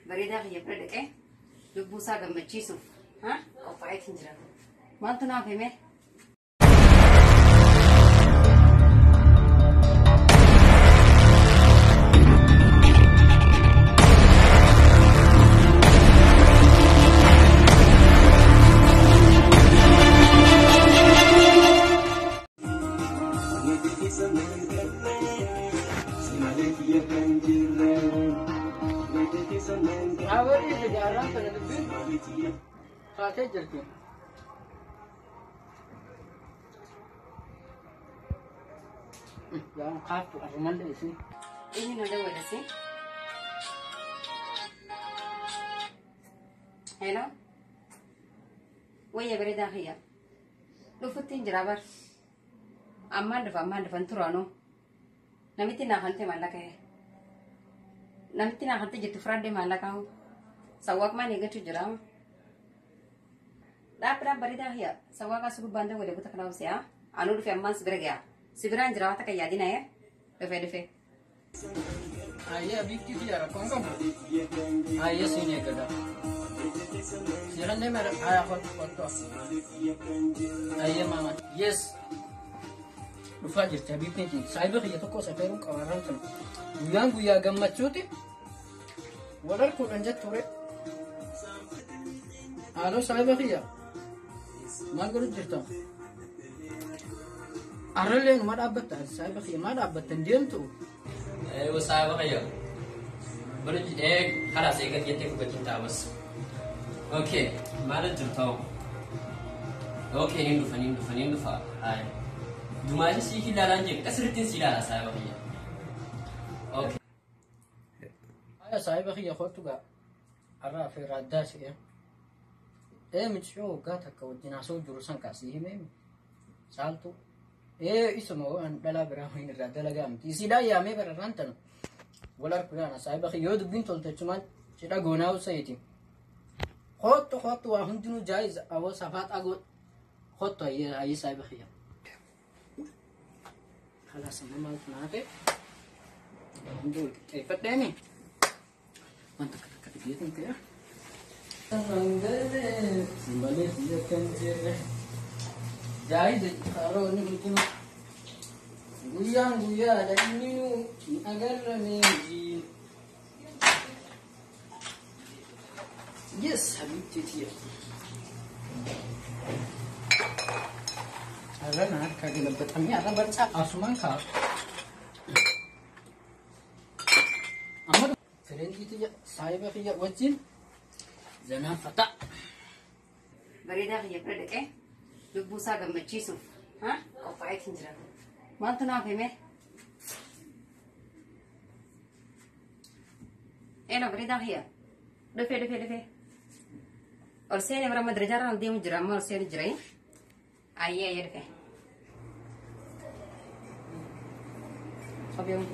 بريدة هي بريدة إيه لبوسا جنب تشيسوف ها قطعت هنجرة ما أنت نافهمه Jangan kaku, aku mandi di sini. Ini nada wala sih. Hello. Waya berita hiya. Lu futin jerabar. Aman depan turano. Namiti na hante malaka. Namiti na hante jitu frade malaka. Sawak mani gatu jeram. Dapra berita hiya. Sawak asubu banda wala buta kana usia. Anu du femmas berega. Sibiran jerawat kayak jadi naya, defe. Ayah bikin dia, kong kong. Ayah sini kerja. Siapa nih mereka ayah foto. Ayah mama, yes. Lupa aja, tapi bikin. Saya beri itu kok saya perlu kawaran kan. Guyang gammat cuti. Walau kau anjat tuh. Halo saya beri ya. Malu cerita. Aralin mana abad saya pakai mana abad tendian tuh. Saya pakai ya. Baru kalau saya kan kita buat cinta bos. Oke, mana cerita? Oke, Hindu fa. Ay, cuma aja sih kita lanjut. Kita seritin sih lah saya pakai ya. Oke. Ayah saya pakai ya kau tuh gak. Arah firada sih ya. Mencoba gak kau dinasau jurusan kasih ini. Salto. Isu mau adalah berapa ini rada lagi am. Tidak ya me berantan. Walar kurang saya pakai yod bintul cuma tidak guna usai itu. Hot wah hundinu jais awal safat agut. Hot ya ayah saya pakai. Kalau sama mal nanti. Hundu pada ni. Mantap kata dia tu ya. Tanggale simbalik dia kanjir. Jadi kalau ini mungkin guyang dan ini agar meji. Yes, habis tiap. Agar nak kaki lembut kami akan baca asuman kau. Amar, keren itu ya. Saya pakai wajib. Jangan fata. Berita hiya berita eh. لبوسا جنب تشيسوف ها قطعت هنجرة ما أنت نافهمه إيه لا بريدة هي دفع أرسلني برا مدرجة راه نديم جرا ما أرسلني جراي أيه دفع خبيهم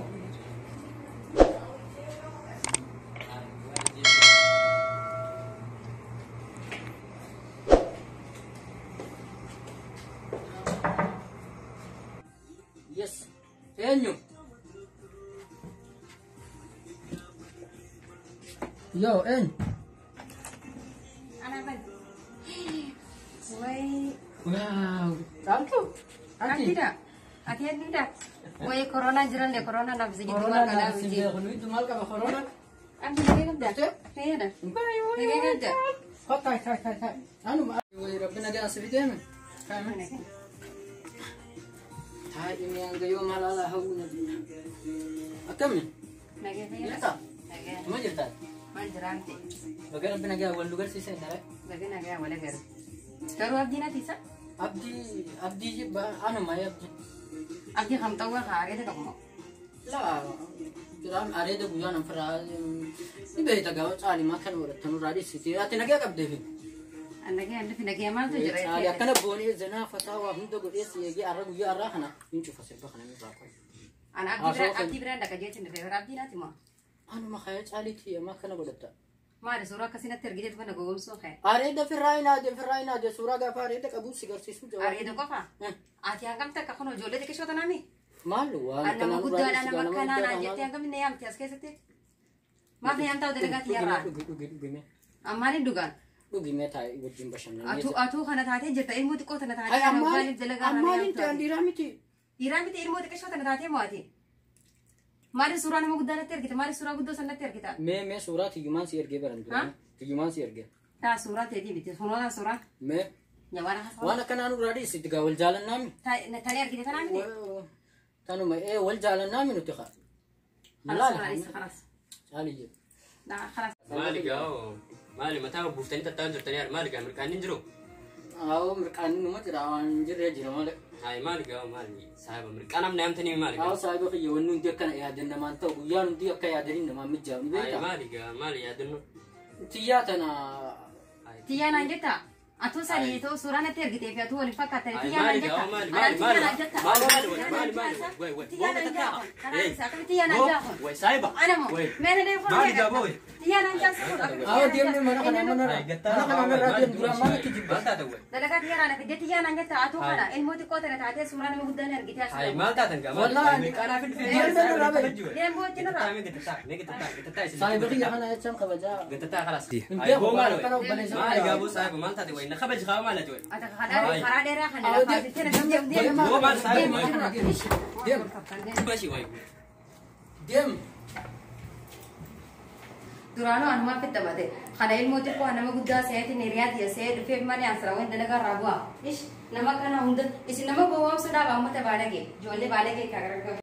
Yes. Enyo. Yo, أنا بن وي Wow. Tantu. tidak وي كورونا جران دي كورونا نفس جديد ما Corona كلام na جديد sibya kuno itu mal ka corona. أنت ليه كده هي ده ليه كده Kai. Anu ma wai rabbina ga asbite men. Kai men. Hai ini yang gayo malala hauna. Akam ni. نجي فين Yata. نجي Ma jirta. ما جرانتي Baga rabbina ga wal lugar sisa dare. لكن نجي ولا غير كرو أبدينا تيسا Abdi ba anu ma ya. أبدي خم توا خارج ده كم La. Kiram are da guyan fara. Ibe ta ga tsali ma kan wara tanu radi siti. Ati naga kabde fi. أنا في نجي ما تجري Ya kana boni zina fatawa hundo go esi yegi aragu ya arahana. Inchu fasel ba kana mi ba ko. أنا أبدي برا عندك جيت إنت في أبدينا تما Anu ma khayat ali ti ma kana godata. ما رسورة كسينة ترجيت بنا قوم سوخه Are da firraina de suraga fare da kabu sigar sisu jawa. أريد كفا أتي أنكم تكخنوا جولة ديك شو تنامي Malu أنا موجود أنا مكان أنا جيت أنكم نيام تياس كيسة ما في أنت ودلقات يرى Dhugime. أماني دوغان Dhugime taa'ee wajjin bashannanee. أتو خنا تاتي جت إلمو تكو تنا تاتي Ay أنا ammaan وقالب دلقا ammaan hin ta'an dhiiraa miti. إيران بتي إلمو تكشوا تنا تاتي مواتي ماري سورة نمو قدنا تركتا ماري سورة قدو سنة تركتا Mee suuraa tiyyumaan si ergee baran dura. Tiyyumaan si ergee. تا سورة تدي بتي سورة سورة Mee جوانا خلاص waan akkanaa nurraa dhiisi itti gaa wal jaalannaami. تاني أركي تنا عندي Tanuma wal jaalannaami nuti kaa. خلاص خلاص Caaliyye. لا خلاص مالك أو مالي متى بوفتني تتاجر تاني مالك أمريكان نجرو Awo mirqaanni numa jira waan jirre jira malee. هاي مالك أو مالي صاحب أمريكان أنا نامتني مالك Awo saayiba kiyya wanni hundi akkana yaadan namaan ta'u guyyaan hundi akka yaadaniin namaan mijjaa'u ni هاي beektaa. مالك مالي يا دنو Tiyyaa tana تيانا جتا أتو سالي تو سورة نتركي في أتو اللي فكرت هاي تيانا مالك جتا أو مالي مالي مالي مالي مالي وي وي تيانا جتا خلاص تيانا جتا وي سايبة أنا مو من هنا يفرق مالك أبوي تيانا جتا awo deemne mana kana mana kana irraa deemu dura mana kijibba. مال تاتوي دلقات تيانا في تيانا جتا أتو خنا الموت كوتنا تاتي سورة نمو قدنا أركي هاي مال تاتنقا والله أمريكان أنا في ديم بوت جنرا Saayiba kiyya kana jechaan kabajaa. هاي هو مالو مالك أبو صاحب مال تاتي وين خبج خاو مالك وين أتا خدا خدا ديرا خنا لا فاتي تنا دم دم هو مال صاحب Deem ماشي وين deem. durano anuma fitta bade khana ilmo te ko anama gudda sayati niriyat ya sayed fe mari ansra wen dalaga rabwa ish nama kana hund is nama bawam sada ba mata balage jolle balage kagar